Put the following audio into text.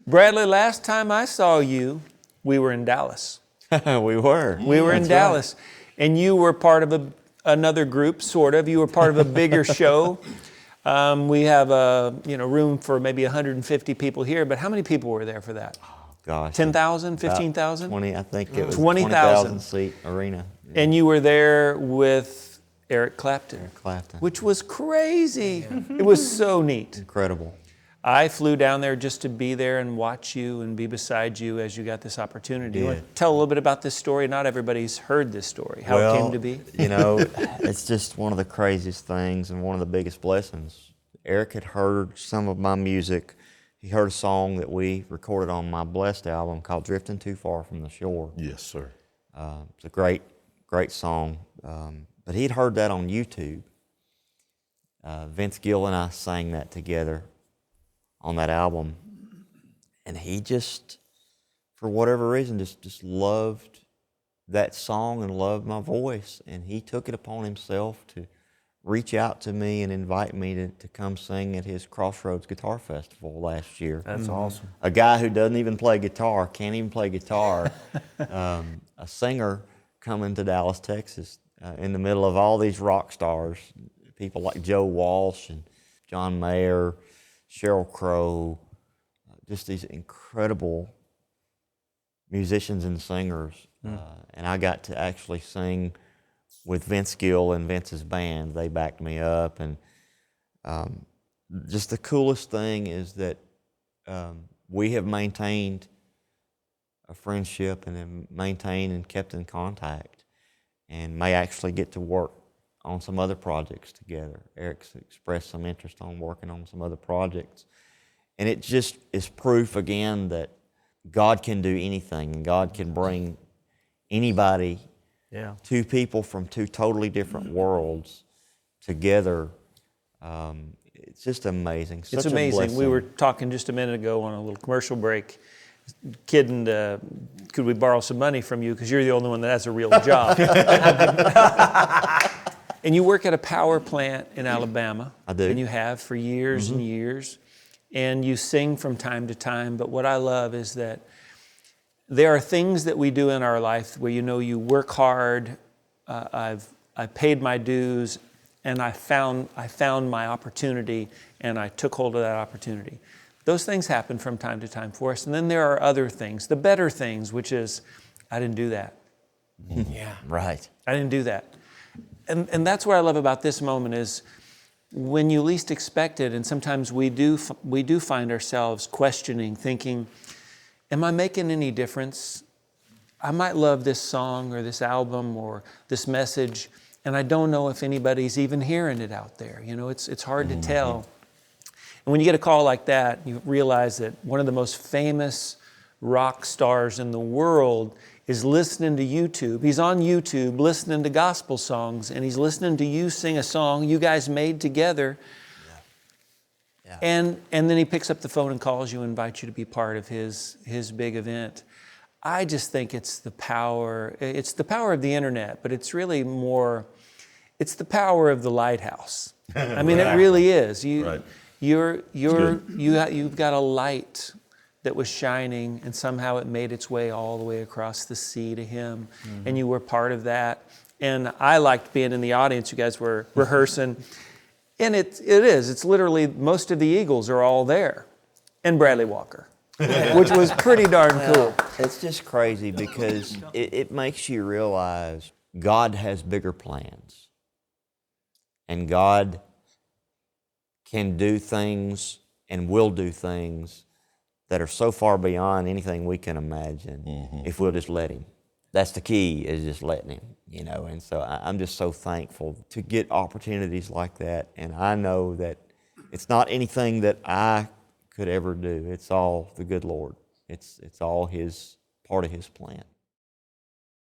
Bradley, last time I saw you, we were in Dallas. We were. We were in Dallas. Right. And you were part of another group, sort of. You were part of a bigger show. We have a room for maybe 150 people here, but how many people were there for that? Oh, gosh. 10,000, 15,000? 20, I think it was 20,000 seat arena. Yeah. And you were there with Eric Clapton. Eric Clapton. Which was crazy. Yeah. It was so neat. Incredible. I flew down there just to be there and watch you and be beside you as you got this opportunity. You want to tell a little bit about this story? Not everybody's heard this story, how it came to be. It's just one of the craziest things and one of the biggest blessings. Eric had heard some of my music. He heard a song that we recorded on my Blessed album called Drifting Too Far from the Shore. Yes, sir. It's a great, great song. But he'd heard that on YouTube. Vince Gill and I sang that together on that album, and he just, for whatever reason, just loved that song and loved my voice, and he took it upon himself to reach out to me and invite me to come sing at his Crossroads Guitar Festival last year. That's awesome. A guy who doesn't even play guitar, can't even play guitar, a singer coming to Dallas, Texas, in the middle of all these rock stars, people like Joe Walsh and John Mayer, Sheryl Crow, just these incredible musicians and singers. And I got to actually sing with Vince Gill and Vince's band. They backed me up. And just the coolest thing is that we have maintained a friendship and have maintained and kept in contact, and may actually get to work on some other projects together. Eric's expressed some interest on working on some other projects. And it just is proof again that God can do anything, and God can bring anybody, two people from two totally different worlds together. It's just amazing. It's amazing. We were talking just a minute ago on a little commercial break, kidding, could we borrow some money from you because you're the only one that has a real job. And you work at a power plant in Alabama. I do. And you have for years and years. And you sing from time to time. But what I love is that there are things that we do in our life where you work hard, I've paid my dues, and I found my opportunity, and I took hold of that opportunity. Those things happen from time to time for us. And then there are other things, the better things, which is, I didn't do that. Yeah. Right. I didn't do that. And that's what I love about this moment is when you least expect it, and sometimes we do find ourselves questioning, thinking, am I making any difference? I might love this song or this album or this message, and I don't know if anybody's even hearing it out there. It's hard to tell. And when you get a call like that, you realize that one of the most famous rock stars in the world is listening to YouTube. He's on YouTube listening to gospel songs, and he's listening to you sing a song you guys made together. Yeah. And then he picks up the phone and calls you and invites you to be part of his big event. I just think it's the power of the internet, but it's really more, it's the power of the lighthouse. I mean, it really is. You've got a light that was shining, and somehow it made its way all the way across the sea to him, and you were part of that. And I liked being in the audience. You guys were rehearsing, and it's literally most of the Eagles are all there, and Bradley Walker, which was pretty darn cool. It's just crazy because it makes you realize God has bigger plans, and God can do things and will do things that are so far beyond anything we can imagine if we'll just let Him. That's the key, is just letting Him, And so I'm just so thankful to get opportunities like that. And I know that it's not anything that I could ever do. It's all the good Lord. It's all part of His plan.